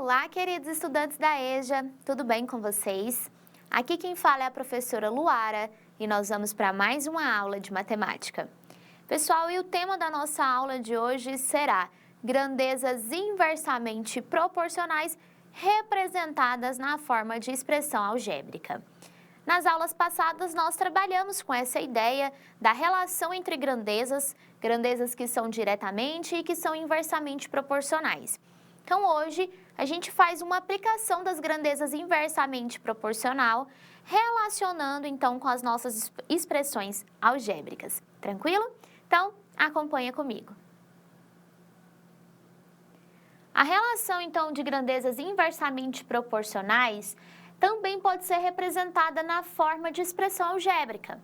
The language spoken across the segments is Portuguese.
Olá, queridos estudantes da EJA, tudo bem com vocês? Aqui quem fala é a professora Luara e nós vamos para mais uma aula de matemática. Pessoal, e o tema da nossa aula de hoje será grandezas inversamente proporcionais representadas na forma de expressão algébrica. Nas aulas passadas, nós trabalhamos com essa ideia da relação entre grandezas que são diretamente e que são inversamente proporcionais. Então, hoje, a gente faz uma aplicação das grandezas inversamente proporcional, relacionando, então, com as nossas expressões algébricas. Tranquilo? Então, acompanha comigo. A relação, então, de grandezas inversamente proporcionais também pode ser representada na forma de expressão algébrica.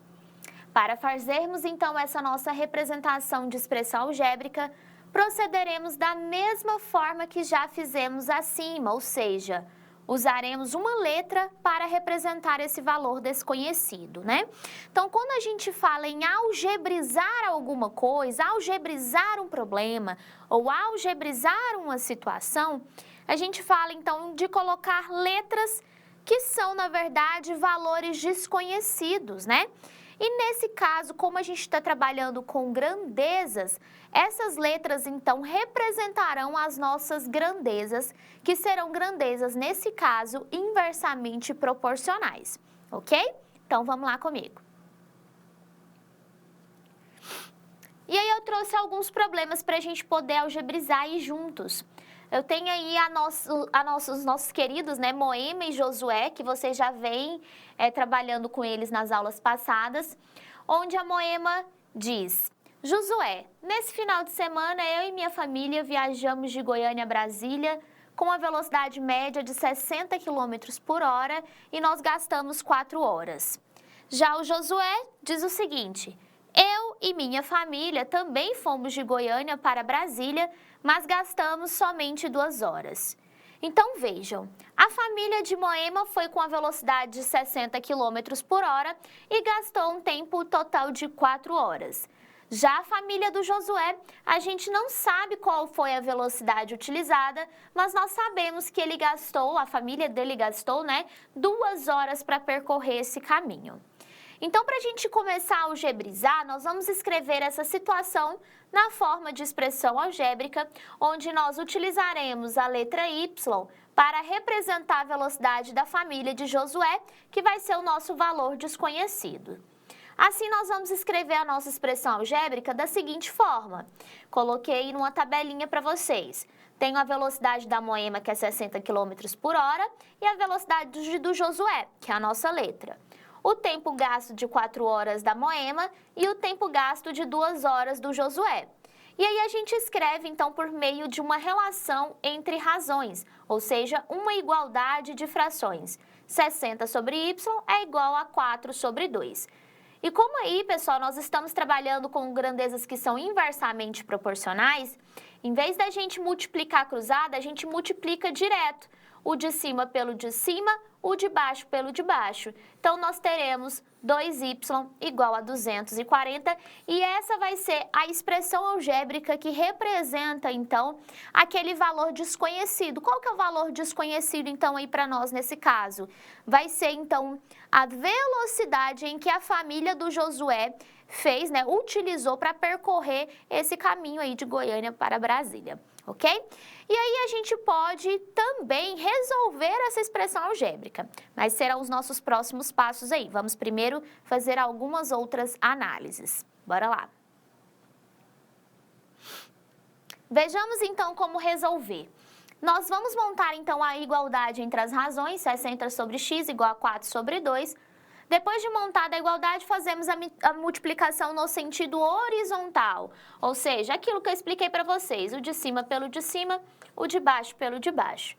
Para fazermos, então, essa nossa representação de expressão algébrica, procederemos da mesma forma que já fizemos acima, ou seja, usaremos uma letra para representar esse valor desconhecido, né? Então, quando a gente fala em algebrizar alguma coisa, algebrizar um problema ou algebrizar uma situação, a gente fala, então, de colocar letras que são, na verdade, valores desconhecidos, né? E nesse caso, como a gente está trabalhando com grandezas, essas letras, então, representarão as nossas grandezas, que serão grandezas, nesse caso, inversamente proporcionais, ok? Então, vamos lá comigo. E aí eu trouxe alguns problemas para a gente poder algebrizar aí juntos. Eu tenho aí os nossos queridos, né, Moema e Josué, que vocês já vêm trabalhando com eles nas aulas passadas, onde a Moema diz: Josué, nesse final de semana eu e minha família viajamos de Goiânia a Brasília com a velocidade média de 60 km por hora e nós gastamos 4 horas. Já o Josué diz o seguinte: eu e minha família também fomos de Goiânia para Brasília, mas gastamos somente 2 horas. Então vejam, a família de Moema foi com a velocidade de 60 km por hora e gastou um tempo total de 4 horas. Já a família do Josué, a gente não sabe qual foi a velocidade utilizada, mas nós sabemos que a família dele gastou, 2 horas para percorrer esse caminho. Então, para a gente começar a algebrizar, nós vamos escrever essa situação na forma de expressão algébrica, onde nós utilizaremos a letra Y para representar a velocidade da família de Josué, que vai ser o nosso valor desconhecido. Assim, nós vamos escrever a nossa expressão algébrica da seguinte forma. Coloquei numa tabelinha para vocês. Tenho a velocidade da Moema, que é 60 km por hora, e a velocidade do Josué, que é a nossa letra. O tempo gasto de 4 horas da Moema e o tempo gasto de 2 horas do Josué. E aí a gente escreve, então, por meio de uma relação entre razões, ou seja, uma igualdade de frações. 60 sobre y é igual a 4 sobre 2. E como aí, pessoal, nós estamos trabalhando com grandezas que são inversamente proporcionais, em vez da gente multiplicar cruzada, a gente multiplica direto. O de cima pelo de cima, o de baixo pelo de baixo. Então, nós teremos 2y igual a 240 e essa vai ser a expressão algébrica que representa, então, aquele valor desconhecido. Qual que é o valor desconhecido, então, aí para nós nesse caso? Vai ser, então, a velocidade em que a família do Josué fez, utilizou para percorrer esse caminho aí de Goiânia para Brasília. Ok? E aí a gente pode também resolver essa expressão algébrica, mas serão os nossos próximos passos aí. Vamos primeiro fazer algumas outras análises. Bora lá. Vejamos então como resolver. Nós vamos montar então a igualdade entre as razões, 60 sobre x igual a 4 sobre 2. Depois de montada a igualdade, fazemos a multiplicação no sentido horizontal, ou seja, aquilo que eu expliquei para vocês, o de cima pelo de cima, o de baixo pelo de baixo.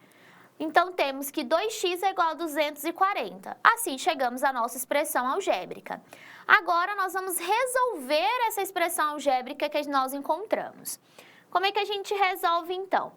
Então, temos que 2x é igual a 240. Assim, chegamos à nossa expressão algébrica. Agora, nós vamos resolver essa expressão algébrica que nós encontramos. Como é que a gente resolve, então?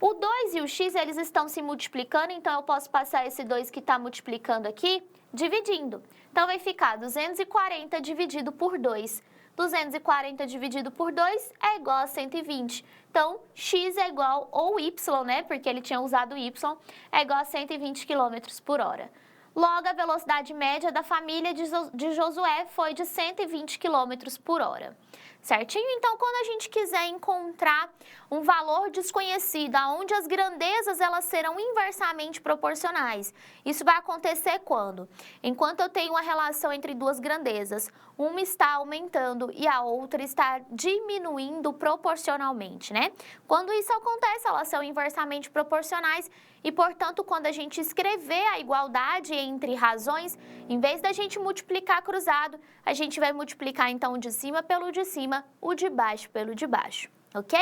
O 2 e o x, eles estão se multiplicando, então eu posso passar esse 2 que está multiplicando aqui, dividindo. Então, vai ficar 240 dividido por 2. 240 dividido por 2 é igual a 120. Então, x é igual, ou y, né, porque ele tinha usado y, é igual a 120 km por hora. Logo, a velocidade média da família de Josué foi de 120 km por hora. Certinho? Então, quando a gente quiser encontrar um valor desconhecido, onde as grandezas elas serão inversamente proporcionais, isso vai acontecer quando? Enquanto eu tenho uma relação entre duas grandezas, uma está aumentando e a outra está diminuindo proporcionalmente, né? Quando isso acontece, elas são inversamente proporcionais e, portanto, quando a gente escrever a igualdade entre razões, em vez da gente multiplicar cruzado, a gente vai multiplicar então o de cima pelo de cima, o de baixo pelo de baixo, ok?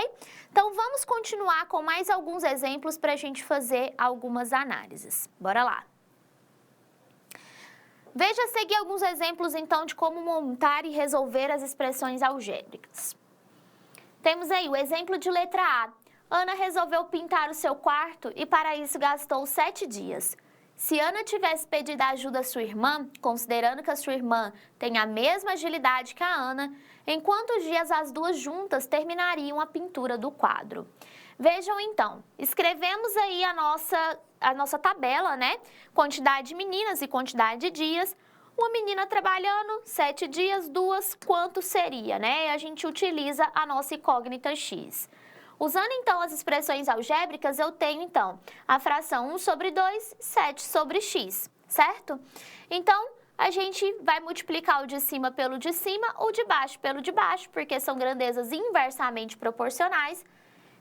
Então, vamos continuar com mais alguns exemplos para a gente fazer algumas análises. Bora lá! Veja a seguir alguns exemplos, então, de como montar e resolver as expressões algébricas. Temos aí o exemplo de letra A. Ana resolveu pintar o seu quarto e para isso gastou 7 dias. Se Ana tivesse pedido ajuda à sua irmã, considerando que a sua irmã tem a mesma agilidade que a Ana, em quantos dias as duas juntas terminariam a pintura do quadro? Vejam então, escrevemos aí a nossa tabela, né? Quantidade de meninas e quantidade de dias. Uma menina trabalhando, 7 dias, duas, quanto seria, né? E a gente utiliza a nossa incógnita x. Usando então as expressões algébricas, eu tenho então a fração 1 sobre 2, 7 sobre x, certo? Então, a gente vai multiplicar o de cima pelo de cima, o de baixo pelo de baixo, porque são grandezas inversamente proporcionais.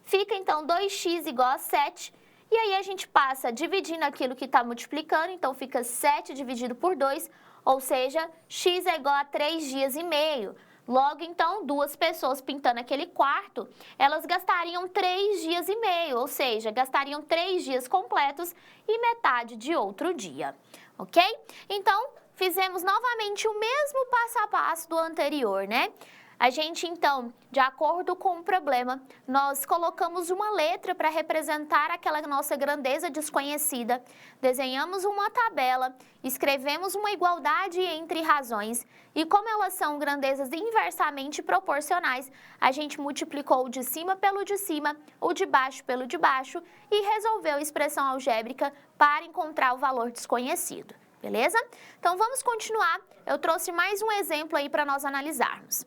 Fica então 2x igual a 7, e aí a gente passa dividindo aquilo que está multiplicando, então fica 7 dividido por 2, ou seja, x é igual a 3 dias e meio. Logo, então, duas pessoas pintando aquele quarto, elas gastariam 3 dias e meio, ou seja, gastariam 3 dias completos e metade de outro dia, ok? Então, fizemos novamente o mesmo passo a passo do anterior, né? A gente, então, de acordo com o problema, nós colocamos uma letra para representar aquela nossa grandeza desconhecida, desenhamos uma tabela, escrevemos uma igualdade entre razões e como elas são grandezas inversamente proporcionais, a gente multiplicou o de cima pelo de cima, o de baixo pelo de baixo e resolveu a expressão algébrica para encontrar o valor desconhecido, beleza? Então, vamos continuar. Eu trouxe mais um exemplo aí para nós analisarmos.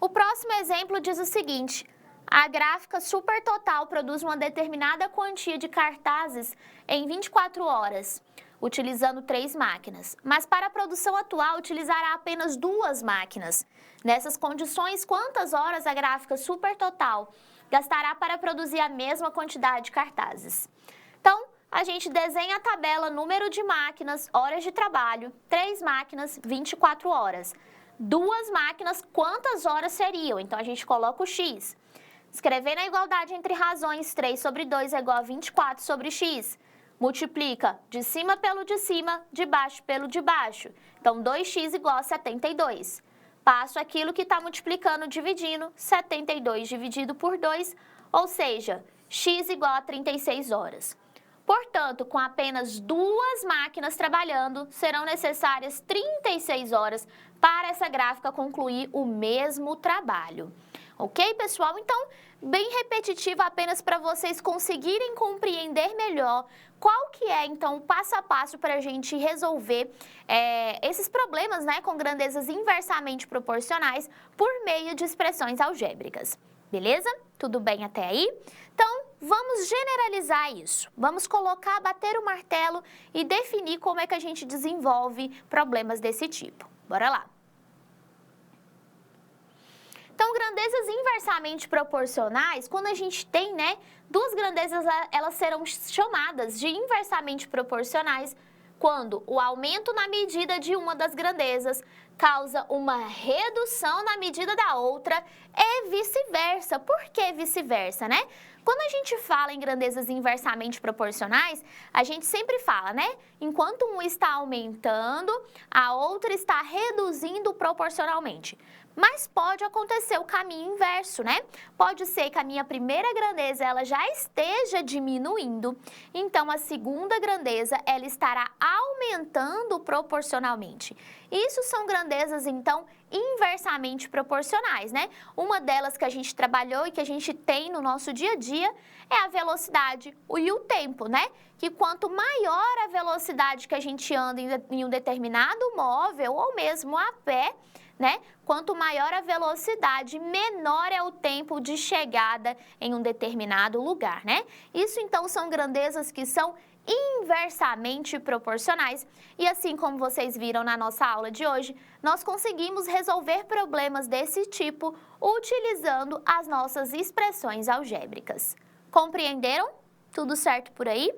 O próximo exemplo diz o seguinte: a gráfica supertotal produz uma determinada quantia de cartazes em 24 horas, utilizando 3 máquinas, mas para a produção atual utilizará apenas 2 máquinas. Nessas condições, quantas horas a gráfica supertotal gastará para produzir a mesma quantidade de cartazes? Então, a gente desenha a tabela número de máquinas, horas de trabalho, 3 máquinas, 24 horas. 2 máquinas, quantas horas seriam? Então, a gente coloca o x. Escrevendo a igualdade entre razões, 3 sobre 2 é igual a 24 sobre x. Multiplica de cima pelo de cima, de baixo pelo de baixo. Então, 2x igual a 72. Passo aquilo que está multiplicando, dividindo, 72 dividido por 2, ou seja, x igual a 36 horas. Portanto, com apenas 2 máquinas trabalhando, serão necessárias 36 horas para essa gráfica concluir o mesmo trabalho. Ok, pessoal? Então, bem repetitivo apenas para vocês conseguirem compreender melhor qual que é, então, o passo a passo para a gente resolver esses problemas, né, com grandezas inversamente proporcionais por meio de expressões algébricas. Beleza? Tudo bem até aí? Então, vamos generalizar isso. Vamos colocar, bater o martelo e definir como é que a gente desenvolve problemas desse tipo. Bora lá! Então, grandezas inversamente proporcionais, quando a gente tem, né, 2 grandezas, elas serão chamadas de inversamente proporcionais quando o aumento na medida de uma das grandezas causa uma redução na medida da outra e vice-versa. Por que vice-versa, né? Quando a gente fala em grandezas inversamente proporcionais, a gente sempre fala, né? Enquanto um está aumentando, a outra está reduzindo proporcionalmente. Mas pode acontecer o caminho inverso, né? Pode ser que a minha primeira grandeza ela já esteja diminuindo, então a segunda grandeza ela estará aumentando proporcionalmente. Isso são grandezas, então, inversamente proporcionais, né? Uma delas que a gente trabalhou e que a gente tem no nosso dia a dia é a velocidade e o tempo, né? Que quanto maior a velocidade que a gente anda em um determinado móvel ou mesmo a pé, né? Quanto maior a velocidade, menor é o tempo de chegada em um determinado lugar, né? Isso então são grandezas que são inversamente proporcionais e assim como vocês viram na nossa aula de hoje, nós conseguimos resolver problemas desse tipo utilizando as nossas expressões algébricas. Compreenderam? Tudo certo por aí?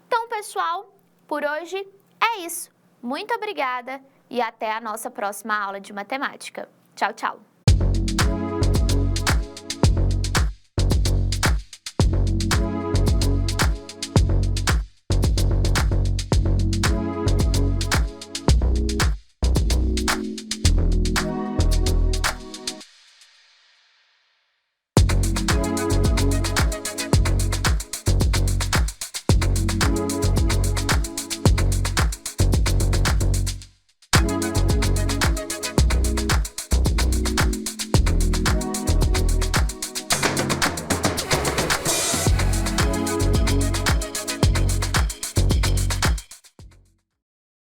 Então, pessoal, por hoje é isso. Muito obrigada e até a nossa próxima aula de matemática. Tchau, tchau!